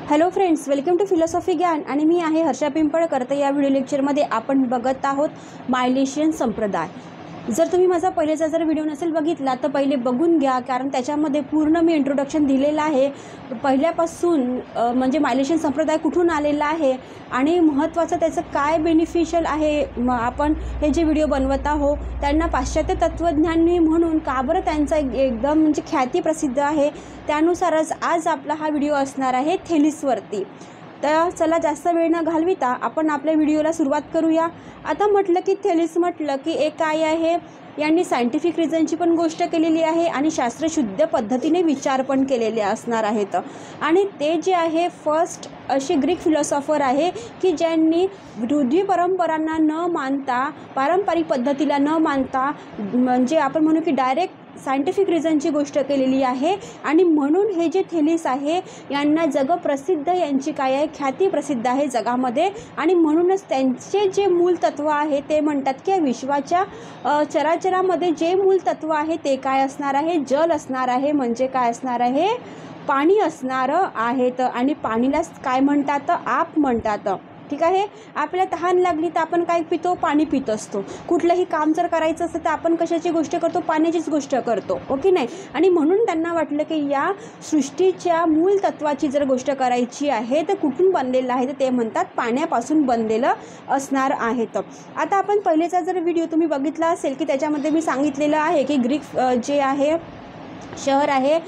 Hello friends, welcome to philosophy Gyan आणि मी आहे हर्षा पिंपळकर। तर या व्हिडिओ लेक्चरमध्ये आपण बघत आहोत मायलेशियन संप्रदाय। जर तुम्ही माझा पहिलेचा व्हिडिओ नसेल बघितला तर पहिले बघून घ्या, कारण त्याच्यामध्ये पूर्ण मी इंट्रोडक्शन दिलेलं आहे पहिल्यापासून, म्हणजे मायलेशियन संप्रदाय कुठून आलेला आहे आणि महत्त्वाचं त्याचं काय बेनिफिशियल आहे। आपण हे जे व्हिडिओ बनवत आहोत त्यांना पाश्चात्य तत्त्वज्ञानी म्हणून का बरं त्यांचा एकदम म्हणजे ख्याती प्रसिद्ध आहे, त्यानुसारच आज आपला हा व्हिडिओ असणार आहे थेलिसवरती। तर चला जास्त वेळ न घालविता आपण आपल्या व्हिडिओला सुरुवात करूया। आता म्हटलं की थेलिस म्हटलं की एक काय आहे, यांनी सायंटिफिक रिझनची पण गोष्ट केलेली आहे आणि शास्त्रशुद्ध पद्धतीने विचार पण केलेले असणार आहेत। आणि ते जे आहे फर्स्ट असे ग्रीक फिलॉसॉफर आहे की ज्यांनी रूढी परंपरांना न मानता, पारंपरिक पद्धतीला न मानता, म्हणजे आपण म्हणू की डायरेक्ट सायंटिफिक रिझनची गोष्ट केलेली आहे। आणि म्हणून हे जे थेलिस आहे यांना जगप्रसिद्ध, यांची काय आहे ख्याती प्रसिद्ध आहे जगामध्ये। आणि म्हणूनच त्यांचे जे मूल तत्व आहे ते म्हणतात की विश्वाच्या चराचरामध्ये जे मूल तत्व आहे ते काय असणार आहे, जल असणार आहे, म्हणजे काय असणार आहे, पाणी असणार आहे। आणि पाणीलाच काय म्हणतात, आप म्हणतात। ठीक आहे, आपल्याला तहान लागली तर आपण काय पितो, पाणी पित असतो। कुठलंही काम जर करायचं असेल तर आपण कशाची गोष्ट करतो, पाण्याचीच गोष्ट करतो, ओके नाही। आणि म्हणून त्यांना वाटलं की या सृष्टीच्या मूल तत्वाची जर गोष्ट करायची आहे तर कुठून बनलेलं आहे, तर ते म्हणतात पाण्यापासून बनलेलं असणार आहेत। आता आपण पहिलेचा जर व्हिडिओ तुम्ही बघितला असेल की त्याच्यामध्ये मी सांगितलेलं आहे की ग्रीक जे आहे शहर आहे,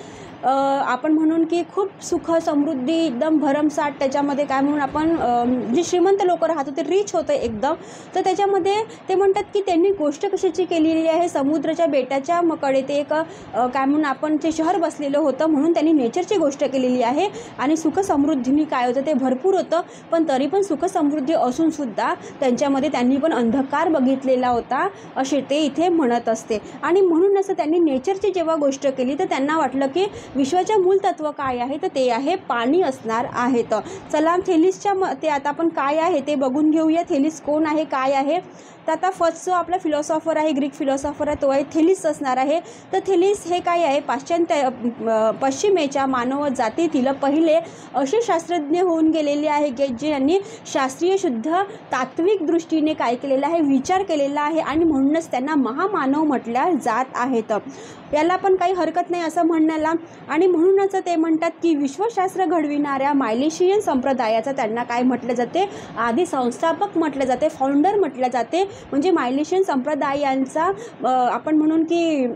आपण म्हणून की खूप सुख समृद्धी एकदम भरमसाठ, त्याच्यामध्ये काय म्हणून आपण जे श्रीमंत लोक राहतो ते रिच होतं एकदम। तर त्याच्यामध्ये ते म्हणतात की त्यांनी गोष्ट कशाची केलेली आहे, समुद्राच्या बेटाच्या कडे ते एक काय म्हणून आपण ते शहर बसलेलं होतं, म्हणून त्यांनी नेचरची गोष्ट केलेली आहे। आणि सुख समृद्धीने काय होतं ते भरपूर होतं, पण तरी पण सुख समृद्धी असूनसुद्धा त्यांच्यामध्ये त्यांनी पण अंधकार बघितलेला होता, असे ते इथे म्हणत असते। आणि म्हणून असं त्यांनी नेचरची जेव्हा गोष्ट केली तर त्यांना वाटलं की विश्वाचे मूल तत्व काय आहे, तर ते आहे पाणी असणार आहेत। चला थेलिसच्या ते आता आपण काय आहे ते बघून घेऊया। थेलिस कोण आहे, काय आहे। तर आता फर्स्ट जो आपला फिलॉसॉफर आहे, ग्रीक फिलॉसॉफर आहे, तो आहे थेलिस असणार आहे। तर थेलिस हे काय आहे, पश्चिमेच्या मानव जातीतील पहिले असे शास्त्रज्ञ होऊन गेलेले आहे की जे यांनी शास्त्रीय शुद्ध तात्विक दृष्टीने काय केलेलं आहे, विचार केलेला आहे। आणि म्हणूनच त्यांना महामानव म्हटल्या जात आहेत। याला पण काही हरकत नाही असं म्हणण्याला। आणि म्हणूनच ते म्हणतात की विश्वशास्त्र घडविणाऱ्या मायलेशियन संप्रदायाचं त्यांना काय म्हटलं जाते, आदी संस्थापक म्हटलं जाते, फाउंडर म्हटलं जाते। म्हणजे मायलेशियन संप्रदायांचा आपण म्हणून की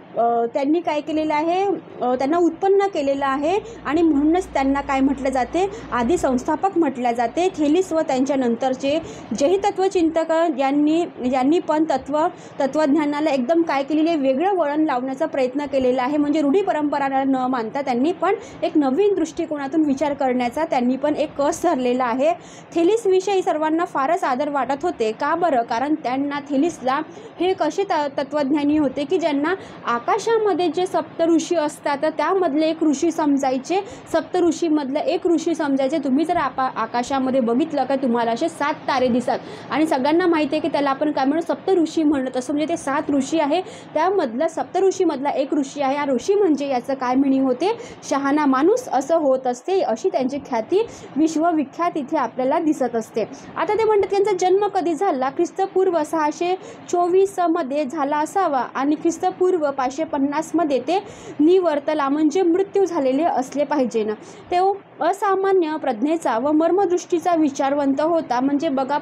त्यांनी काय केलेलं आहे, त्यांना उत्पन्न केलेलं आहे। आणि म्हणूनच त्यांना काय म्हटलं जाते, आदी संस्थापक म्हटलं जाते। थेलिस व त्यांच्यानंतरचे जेही तत्वचिंतक यांनी पण तत्वज्ञानाला एकदम काय केलेले आहे, वेगळं वळण लावण्याचा प्रयत्न केलेला आहे। म्हणजे रूढी परंपराला न मानता त्यांनी पण एक नवीन दृष्टिकोनातून विचार करण्याचा त्यांनी पण एक कस धरलेला आहे। थेलिस विषयी सर्वांना फारच आदर वाटत होते, का बरं, कारण त्यांना थेलिसला हे कसे तत्वज्ञानी होते की ज्यांना आकाशामध्ये जे सप्तऋषी असतात त्यामधले एक ऋषी समजायचे, सप्तऋषीमधलं एक ऋषी समजायचे। तुम्ही जर आकाशामध्ये बघितलं का तुम्हाला असे 7 तारे दिसतात आणि सगळ्यांना माहिती आहे की त्याला आपण काय म्हणू, सप्तऋषी म्हणत असं, म्हणजे ते 7 ऋषी आहे, त्यामधलं सप्तऋषीमधला एक ऋषी आहे। हा ऋषी म्हणजे याचं काय मिनिंग होते, शहाणा माणूस असं होत असते, अशी त्यांची ख्याती विश्वविख्यात इथे आपल्याला दिसत असते। आता ते म्हणतात त्यांचा जन्म कधी झाला, ख्रिस्तपूर्व 624 मध्ये झाला असावा आणि ख्रिस्तपूर्व 550 मध्ये ते निवर्तला, म्हणजे मृत्यू झालेले असले पाहिजे ना। ते असामान्य प्रज्ञेचा व मर्मदृष्टीचा विचारवंत होता। म्हणजे बघा,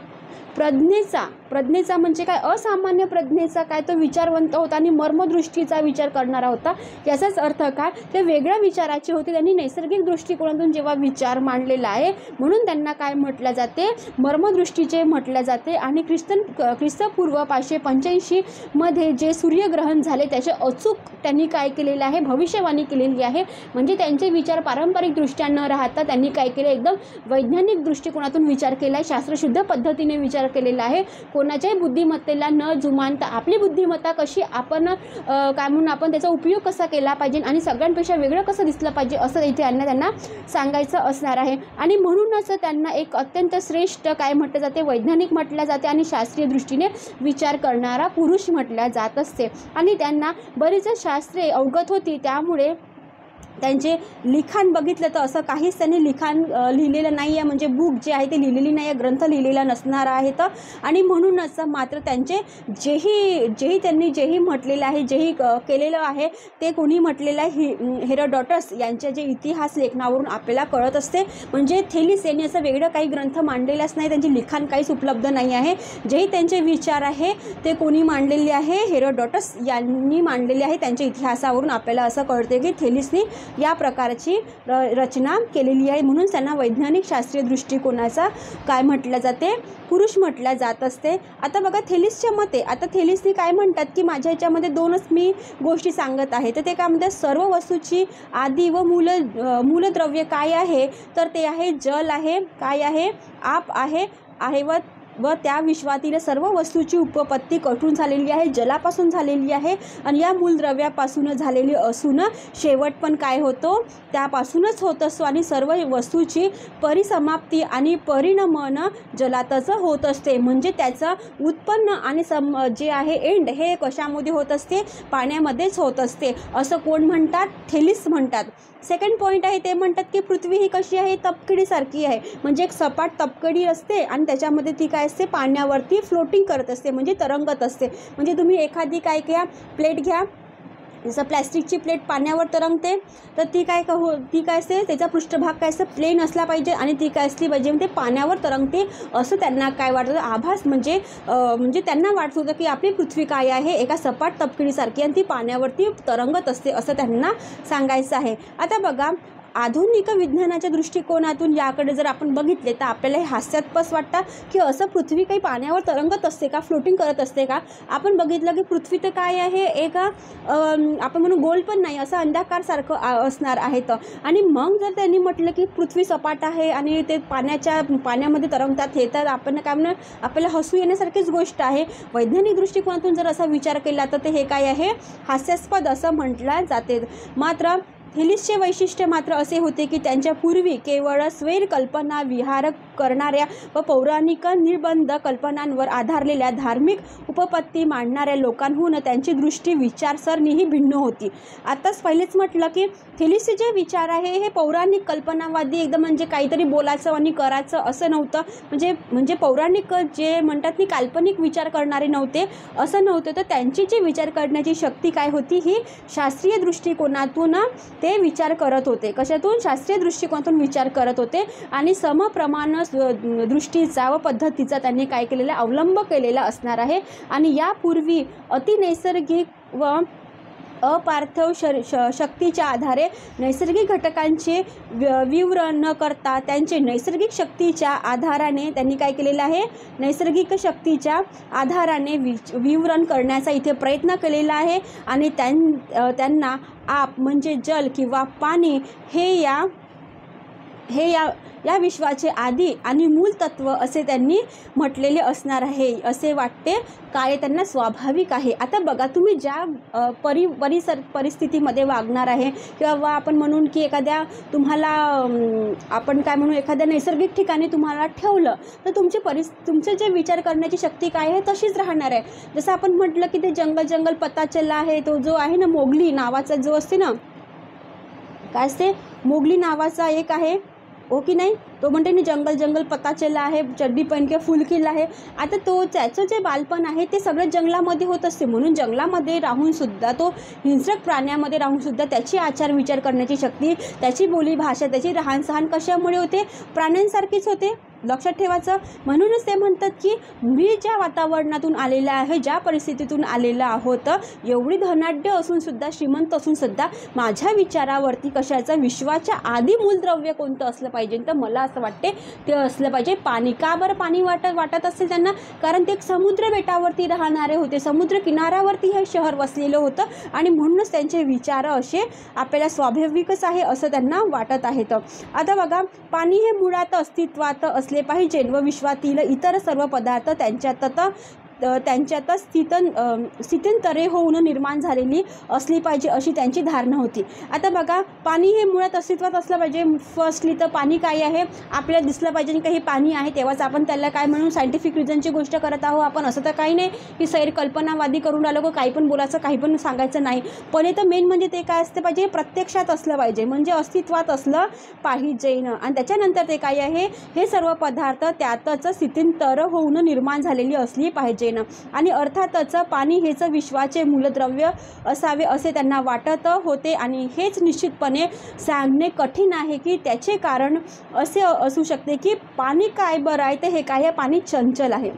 प्रज्ञेचा म्हणजे काय, असामान्य प्रज्ञेचा काय, तो विचारवंत होता आणि मर्मदृष्टीचा विचार करणारा होता। याचाच अर्थ काय, ते वेगळ्या विचाराचे होते। त्यांनी नैसर्गिक दृष्टिकोनातून जेव्हा विचार मांडलेला आहे म्हणून त्यांना काय म्हटलं जाते, मर्मदृष्टीचे म्हटलं जाते। आणि ख्रिस्तपूर्व 585 मध्ये जे सूर्यग्रहण झाले त्याचे अचूक त्यांनी काय केलेले आहे, भविष्यवाणी केलेली आहे। म्हणजे त्यांचे विचार पारंपरिक दृष्ट्या न राहता त्यांनी काय केले, एकदम वैज्ञानिक दृष्टिकोनातून विचार केला आहे, शास्त्रशुद्ध पद्धतीने विचार केलेला आहे। कोणाच्याही बुद्धिमत्तेला न जुमानता आपली बुद्धिमत्ता कशी आपण काय म्हणून आपण त्याचा उपयोग कसा केला पाहिजे आणि सगळ्यांपेक्षा वेगळं कसं दिसलं पाहिजे असं इथे त्यांना सांगायचं असणार आहे। आणि म्हणूनच त्यांना एक अत्यंत श्रेष्ठ काय म्हटलं जाते, वैज्ञानिक म्हटलं जाते आणि शास्त्रीय दृष्टीने विचार करणारा पुरुष म्हटल्या जात असते। आणि त्यांना बरीच शास्त्रे अवगत होती, त्यामुळे त्यांचे लिखाण बघितलं तर असं काहीच त्यांनी लिखाण लिहिलेलं नाही आहे, म्हणजे बुक जे आहे ते लिहिलेली नाही आहे, ग्रंथ लिहिलेला नसणार आहे. तर आणि म्हणूनच मात्र त्यांचे जेही म्हटलेलं आहे, जेही केलेलं आहे ते कोणी म्हटलेलं आहे, हेरोडोटस यांच्या जे इतिहास लेखनावरून आपल्याला कळत असते. म्हणजे थेलिस यांनी असं वेगळं काही ग्रंथ मांडलेलाच नाही, त्यांचे लिखाण काहीच उपलब्ध नाही आहे. जेही त्यांचे विचार आहे ते कोणी मांडलेले आहे, हेरोडोटस यांनी मांडलेले आहे. त्यांच्या इतिहासावरून आपल्याला असं कळते की थेलिसने या प्रकारची रचना केलेली आहे. म्हणून त्यांना वैज्ञानिक शास्त्रीय दृष्टिकोनाचा काय म्हटलं जाते, पुरुष म्हटलं जात असते. आता बघा थेलिसच्या मते, आता थेलिसने काय म्हणतात की माझ्या ह्याच्यामध्ये दोनच मी गोष्टी सांगत आहे. तर ते काय म्हणतात, सर्व वस्तूची आदी व मूलद्रव्य काय आहे, तर ते आहे जल आहे, काय आहे, आप आहे व त्या विश्वातील सर्व वस्तूची उत्पत्ती कुठून झालेली आहे, जलापासून झालेली आहे आणि या मूलद्रव्यापासून झालेली असून शेवट पण काय होतो, त्यापासूनच होत असतो आणि सर्व वस्तूची परिसमाप्ती आणि परिणमन जलातच होत असते. म्हणजे त्याचं उत्पन्न आणि जे आहे एंड हे कशामध्ये होत असते, पाण्यामध्येच होत असते असं कोण म्हणतात, थेलिस म्हणतात. सेकंड पॉईंट आहे ते म्हणतात की पृथ्वी ही कशी आहे, तपकिडीसारखी आहे. म्हणजे एक सपाट तपकिडी असते आणि त्याच्यामध्ये ती काय असते, पाण्यावरती फ्लोटिंग करत असते, म्हणजे तरंगत असते. म्हणजे तुम्ही एखादी काय घ्या, प्लेट घ्या, जसं प्लॅस्टिकची प्लेट पाण्यावर तरंगते, तर ती काय असते, त्याचा पृष्ठभाग काय असतं, प्लेन असला पाहिजे आणि ती काय असली पाहिजे, ते पाण्यावर तरंगते असं त्यांना काय वाटतं, आभास म्हणजे त्यांना वाटत होतं की आपली पृथ्वी काय आहे, एका सपाट तपकिडीसारखी आणि ती पाण्यावरती तरंगत असते असं त्यांना सांगायचं आहे. आता बघा आधुनिक विज्ञानाच्या दृष्टिकोनातून याकडे जर आपण बघितले तर आपल्याला हे हास्यास्पद वाटतं की असं पृथ्वी काही पाण्यावर तरंगत असते का, फ्लोटिंग करत असते का. आपण बघितलं की पृथ्वी तर काय आहे, एक आपण म्हणू गोल पण नाही, असं अंडाकारसारखं असणार आहे. आणि मग जर त्यांनी म्हटलं की पृथ्वी सपाट आहे आणि ते पाण्यामध्ये तरंगतात, हे तर आपण काय म्हणू, आपल्याला हसू येण्यासारखीच गोष्ट आहे. वैज्ञानिक दृष्टिकोनातून जर असा विचार केला तर हे काय आहे, हास्यास्पद असं म्हटलं जाते. मात्र थेलिसचे वैशिष्ट्य मात्र असे होते की त्यांच्या पूर्वी केवळ स्वैर कल्पना विहार करणाऱ्या व पौराणिक निर्बंध कल्पनांवर आधारलेल्या धार्मिक उपपत्ती मांडणाऱ्या लोकांहून त्यांची दृष्टी विचारसरणीही भिन्न होती. आताच पहिलेच म्हटलं की थेलिसचे जे विचार आहे हे पौराणिक कल्पनावादी एकदम, म्हणजे काहीतरी बोलायचं आणि करायचं असं नव्हतं. म्हणजे पौराणिक जे म्हणतात की काल्पनिक विचार करणारे नव्हते, असं नव्हतं. तर त्यांची जी विचार करण्याची शक्ती काय होती, ही शास्त्रीय दृष्टिकोनातून ते विचार करत होते. कशातून, शास्त्रीय दृष्टिकोनातून विचार करत होते आणि समप्रमाण दृष्टीचा व पद्धतीचा त्यांनी काय केलेला, अवलंब केलेला असणार आहे. आणि यापूर्वी अतिनैसर्गिक व अपार्थिव शक्तीच्या आधारे नैसर्गिक घटकांचे विवरण न करता त्यांचे नैसर्गिक शक्तीच्या आधाराने त्यांनी काय केलेलं आहे, नैसर्गिक शक्तीच्या आधाराने विवरण करण्याचा इथे प्रयत्न केलेला आहे. आणि त्यांना आप म्हणजे जल किंवा पाणी हे या विश्वाचे आदी आणि मूल तत्व असे त्यांनी म्हटलेले असणार आहे असे वाटते. काय त्यांना स्वाभाविक आहे. आता बघा तुम्ही ज्या परिस्थितीमध्ये वागणार आहे किंवा आपण म्हणून की एखाद्या तुम्हाला आपण काय म्हणू एखाद्या नैसर्गिक ठिकाणी तुम्हाला ठेवलं तर तुमचे जे विचार करण्याची शक्ती काय आहे तशीच राहणार आहे. जसं आपण म्हटलं की ते जंगल पता चला आहे, तो जो आहे ना मोगली नावाचा जो असते ना, काय असते मोगली नावाचा एक आहे हो की नाही, तो म्हणते ना जंगल पता चला आहे, चड्डी पहन के फुल खिला आहे. आता त्याचं जे बालपण आहे ते सगळं जंगलामध्ये होत असते. म्हणून जंगलामध्ये राहून सुद्धा तो हिंस्रक प्राण्यामध्ये राहून सुद्धा त्याची आचार विचार करण्याची शक्ती, त्याची बोली भाषा, त्याची राहणसहान कशामुळे होते, प्राण्यांसारखीच होते. लक्षात ठेवायचं. म्हणूनच ते म्हणतात की मी ज्या वातावरणातून आलेला आहे, ज्या परिस्थितीतून आलेला आहोत, एवढी धनाढ्य असून सुद्धा, श्रीमंत असून सुद्धा माझ्या विचारावरती कशाचं, विश्वाच्या आधी मूलद्रव्य कोणतं असलं पाहिजे, तर मला असं वाटते ते असलं पाहिजे पाणी. का बरं पाणी वाटत असेल त्यांना, कारण ते समुद्र बेटावरती राहणारे होते, समुद्र किनाऱ्यावरती हे शहर वसलेलं होतं आणि म्हणूनच त्यांचे विचार असे आपल्याला स्वाभाविकच आहे असं त्यांना वाटत आहेत. आता बघा पाणी हे मुळात अस्तित्वात असले पाहिजे व विश्वातील इतर सर्व पदार्थ त्यांच्यात त्यांच्यातच स्थित्यंतरे होऊन निर्माण झालेली असली पाहिजे अशी त्यांची धारणा होती. आता बघा, पाणी हे मुळात अस्तित्वात असलं पाहिजे. फर्स्टली तर पाणी काय आहे आपल्याला दिसलं पाहिजे आणि काही पाणी आहे तेव्हाच आपण त्याला काय म्हणून सायंटिफिक रिझनची गोष्ट करत आहोत आपण. असं तर काही नाही की सैर कल्पनावादी करून राहिलो, काही पण बोलायचं काही पण सांगायचं नाही. पहिले तर मेन म्हणजे ते काय असतं पाहिजे, प्रत्यक्षात असलं पाहिजे, म्हणजे अस्तित्वात असलं पाहिजे ना. आणि त्याच्यानंतर ते काय आहे, हे सर्व पदार्थ त्यातच स्थित्यंतर होऊन निर्माण झालेली असली पाहिजे ना. आणि अर्थातच पाणी हेच विश्वाचे मूलद्रव्य असावे असे त्यांना वाटत होते. आणि हेच निश्चितपणे सांगणे कठीण आहे की त्याचे कारण असे असू शकते की पाणी काय बरं आहे, तर हे काय आहे, पाणी चंचल आहे.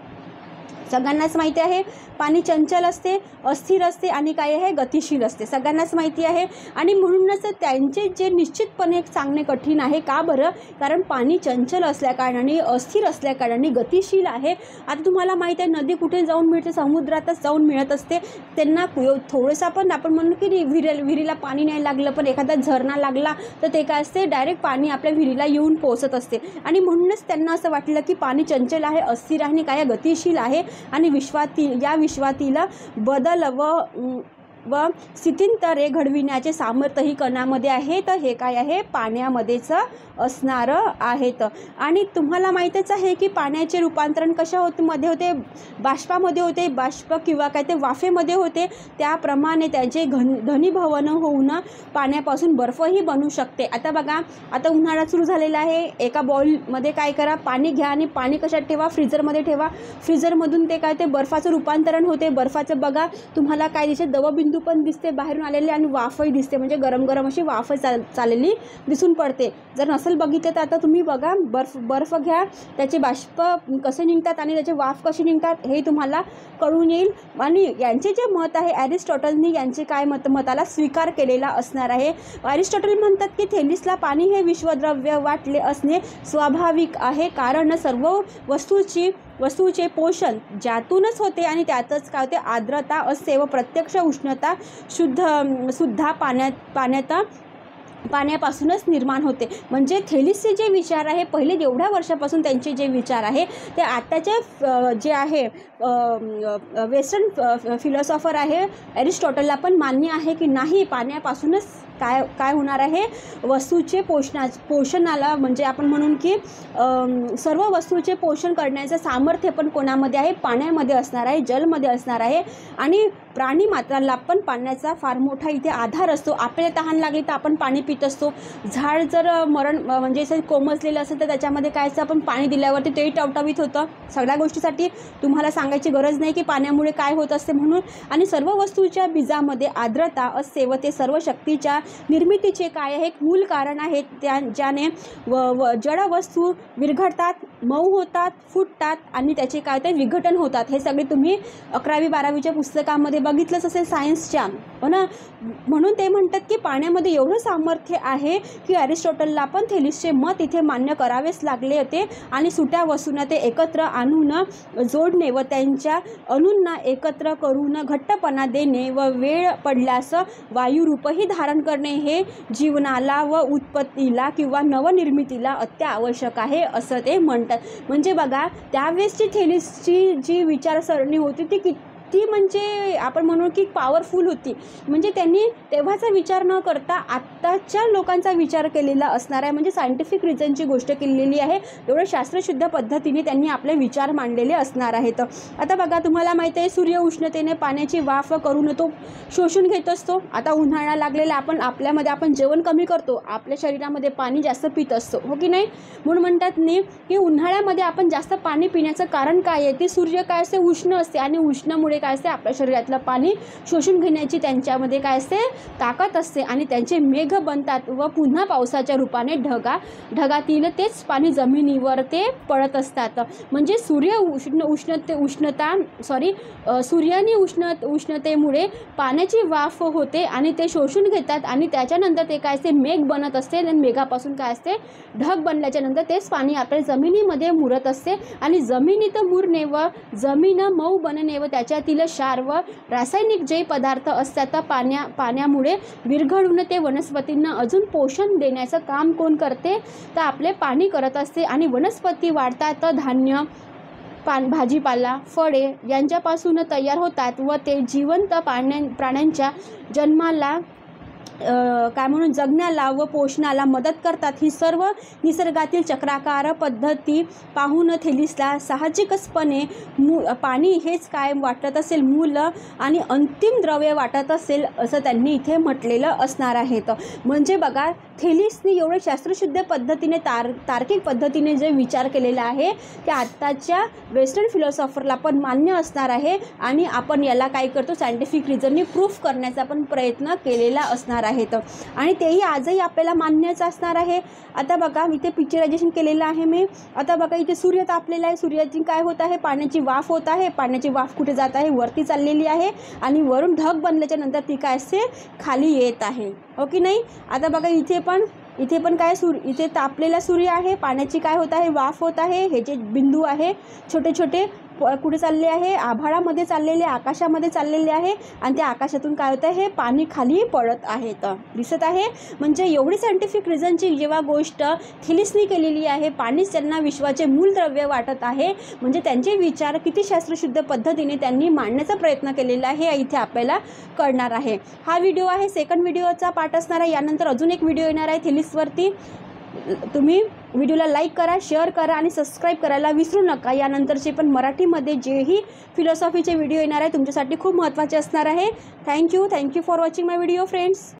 सगळ्यांनाच माहिती आहे पाणी चंचल असते, अस्थिर असते आणि काय आहे, गतिशील असते. सगळ्यांनाच माहिती आहे. आणि म्हणूनच त्यांचे जे निश्चितपणे सांगणे कठीण आहे. का बरं? कारण पाणी चंचल असल्याकारणाने, अस्थिर असल्याकारणाने, गतिशील आहे. आता तुम्हाला माहीत आहे नदी कुठे जाऊन मिळते, समुद्रातच जाऊन मिळत असते. त्यांना थोडंसं पण आपण म्हणू की विहिरीला पाणी नाही लागलं पण एखादा झरणा लागला तर ते काय असते, डायरेक्ट पाणी आपल्या विहिरीला येऊन पोचत असते. आणि म्हणूनच त्यांना असं वाटलं की पाणी चंचल आहे, अस्थिर आहे आणि काय गतिशील आहे आणि विश्वातील बदल व स्थित्यंतरे घडविण्याचे सामर्थ्यही कणामध्ये आहे. तर हे काय आहे, पाण्यामध्येच असणार आहेत. आणि तुम्हाला माहीतच आहे की पाण्याचे रूपांतरण मध्ये होते, बाष्पामध्ये होते, बाष्प किंवा काय ते वाफेमध्ये होते. त्याप्रमाणे त्याचे घनीभवन होऊन पाण्यापासून बर्फही बनू शकते. आता बघा, आता उन्हाळा सुरू झालेला आहे. एका बॉलमध्ये काय करा, पाणी घ्या आणि पाणी कशात ठेवा, फ्रीजरमध्ये ठेवा. फ्रीजरमधून ते काय ते बर्फाचं रूपांतरण होते. बर्फाचं बघा तुम्हाला काय दिसते, दवबिंदू पण दिसते बाहेरून आलेले आणि वाफही दिसते, म्हणजे गरम गरम अशी वाफ चाललेली दिसून पडते. जर नसेल बघितलं तर आता तुम्ही बघा, बर्फ घ्या, त्याचे बाष्प कसे निघतात आणि त्याचे वाफ कशी निघतात हे तुम्हाला कळून येईल. आणि यांचे जे मत आहे, ॲरिस्टॉटलनी यांचे काय मताला स्वीकार केलेला असणार आहे. ॲरिस्टॉटल म्हणतात की थेलीसला पाणी हे विश्वद्रव्य वाटले असणे स्वाभाविक आहे, कारण सर्व वस्तूचे पोषण ज्यातूनच होते आणि त्यातच काय होते, आर्द्रता असते व प्रत्यक्ष उष्णता सुद्धा पाण्यापासूनच निर्माण होते. म्हणजे थेलीसचे जे विचार आहे, पहिले एवढ्या वर्षापासून त्यांचे जे विचार आहे ते आत्ताचे जे आहे वेस्टर्न फिलॉसॉफर आहे ॲरिस्टॉटलला पण मान्य आहे की नाही, पाण्यापासूनच काय होणार आहे, वस्तूचे पोषणाला, म्हणजे आपण म्हणून की सर्व वस्तूचे पोषण करण्याचं सामर्थ्य पण कोणामध्ये आहे, पाण्यामध्ये असणार आहे, जलमध्ये असणार आहे. आणि प्राणी मात्राला पण पाण्याचा फार मोठा इथे आधार असतो. आपल्याला तहान लागली तर आपण पाणी पित असतो. झाड जर म्हणजे असं कोमजलेलं असेल तर त्याच्यामध्ये काय असतं, आपण पाणी दिल्यावरती तेही टवटवीत होतं. सगळ्या गोष्टीसाठी तुम्हाला सांगायची गरज नाही की पाण्यामुळे काय होत असते म्हणून. आणि सर्व वस्तूच्या बीजामध्ये आर्द्रता असते व ते सर्व शक्तीच्या निर्मितीचे काय आहे, एक मूल कारण आहे. ज्याने जड वस्तू विरघळतात, मऊ होतात, फुटतात आणि त्याचे काय ते विघटन होतात. हे सगळे तुम्ही 11वी-12वीच्या पुस्तकामध्ये बघितलंच असेल सायन्सच्या, हो ना. म्हणून ते म्हणतात की पाण्यामध्ये एवढं सामर्थ्य आहे की ॲरिस्टॉटलला पण थेलीसचे मत इथे मान्य करावेच लागले होते. आणि सुट्या वस्तूंना ते एकत्र आणून जोडणे व त्यांच्या अणूंना एकत्र करून घट्टपणा देणे व वेळ पडल्यास वायुरूपही धारण करणे हे जीवनाला व उत्पत्तीला किंवा नवनिर्मितीला अत्यावश्यक आहे असं ते म्हणतात. म्हणजे बघा, त्यावेळेसची थेलीसची जी विचारसरणी होती ती ती म्हणजे आपण म्हणू की पॉवरफुल होती. म्हणजे त्यांनी तेव्हाचा विचार न करता आत्ताच्या लोकांचा विचार केलेला असणार आहे, म्हणजे सायंटिफिक रिझनची गोष्ट केलेली आहे. एवढं शास्त्रशुद्ध पद्धतीने त्यांनी आपले विचार मांडलेले असणार आहेत. आता बघा, तुम्हाला माहिती आहे सूर्य उष्णतेने पाण्याची वाफ करून तो शोषून घेत असतो. आता उन्हाळा लागलेला आपल्यामध्ये आपण जेवण कमी करतो, आपल्या शरीरामध्ये पाणी जास्त पित असतो, हो की नाही. म्हणून म्हणतात नाही की उन्हाळ्यामध्ये आपण जास्त पाणी पिण्याचं कारण काय आहे, ते सूर्य काय असते, उष्ण असते आणि उष्णामुळे काय असते, आपल्या शरीरातलं पाणी शोषून घेण्याची त्यांच्यामध्ये काय असते, ताकद असते आणि त्यांचे मेघ बनतात व पुन्हा पावसाच्या रूपाने ढगातील तेच पाणी जमिनीवर ते पडत असतात. म्हणजे सूर्याने उष्णतेमुळे पाण्याची वाफ होते आणि ते शोषून घेतात आणि त्याच्यानंतर ते काय असते, मेघ बनत असते आणि मेघापासून काय असते, ढग बनल्याच्या नंतर तेच पाणी आपल्या जमिनीमध्ये मुरत असते आणि जमिनीत मुरणे व जमीन मऊ बनणे व त्याच्यातील क्षार व रासायनिक जे पदार्थ असतात पाण्यामुळे विरघळून ते वनस्पतींना अजून पोषण देण्याचं काम कोण करते, तर आपले पाणी करत असते. आणि वनस्पती वाढतात, धान्य भाजीपाला, फळे यांच्यापासून तयार होतात व ते जिवंत प्राण्यांच्या जन्माला काय म्हणून जगण्याला व पोषणाला मदत करतात। ही सर्व निसर्गातील चक्राकार पद्धती पाहून थेलिसला साहजिकचपणे पाणी हेच काय वाटत असेल, मूल आणि अंतिम द्रव्य वाटत असेल असं त्यांनी इथे म्हटलेलं असणार आहे। म्हणजे बघा, थेलिसने एवढे शास्त्रशुद्ध पद्धतीने तार्किक पद्धतीने जे विचार केलेला आहे ते आत्ताच्या वेस्टर्न फिलॉसॉफरला पण मान्य असणार आहे आणि आपण याला काय करतो, सायंटिफिक रिझननी प्रूफ करण्याचा पण प्रयत्न केलेला असणार आहेत आणि तेही आजही आपल्याला मान्यच असणार आहे। आता बघा, इथे पिक्चरायझेशन केलेलं आहे मी। आता बघा, इथे सूर्य तापलेला आहे, सूर्याची काय होत आहे, पाण्याची वाफ होत आहे, पाण्याची वाफ कुठे जात आहे, वरती चाललेली आहे आणि वरून ढग बनल्याच्या नंतर ती काय असते, खाली येत आहे, हो की नाही। आता बघा, इथे पण काय इथे तापलेला सूर्य आहे, पाण्याची काय होत आहे, वाफ होत आहे, हे जे बिंदू आहे छोटे छोटे कुठे चालले आहे, आभाळामध्ये चाललेले, आकाशामध्ये चाललेले आहे आणि त्या आकाशातून काय होतं, हे पाणी खाली पडत आहे, दिसत आहे। म्हणजे एवढी सायंटिफिक रिझनची जेव्हा गोष्ट थेलिसने केलेली आहे, पाणीच त्यांना विश्वाचे मूलद्रव्य वाटत आहे, म्हणजे त्यांचे विचार किती शास्त्रशुद्ध पद्धतीने त्यांनी मांडण्याचा प्रयत्न केलेला आहे हे इथे आपल्याला कळणार आहे। हा व्हिडिओ आहे, सेकंड व्हिडिओचा पार्ट असणार आहे। यानंतर अजून एक व्हिडिओ येणार आहे थेलिसवरती। तुम्ही व्हिडिओला लाईक करा, शेअर करा आणि सबस्क्राईब करायला विसरू नका। यानंतरचे पण मराठीमध्ये जेही फिलॉसॉफीचे व्हिडिओ येणार आहे तुमच्यासाठी खूप महत्त्वाचे असणार आहे। Thank you for watching my video friends.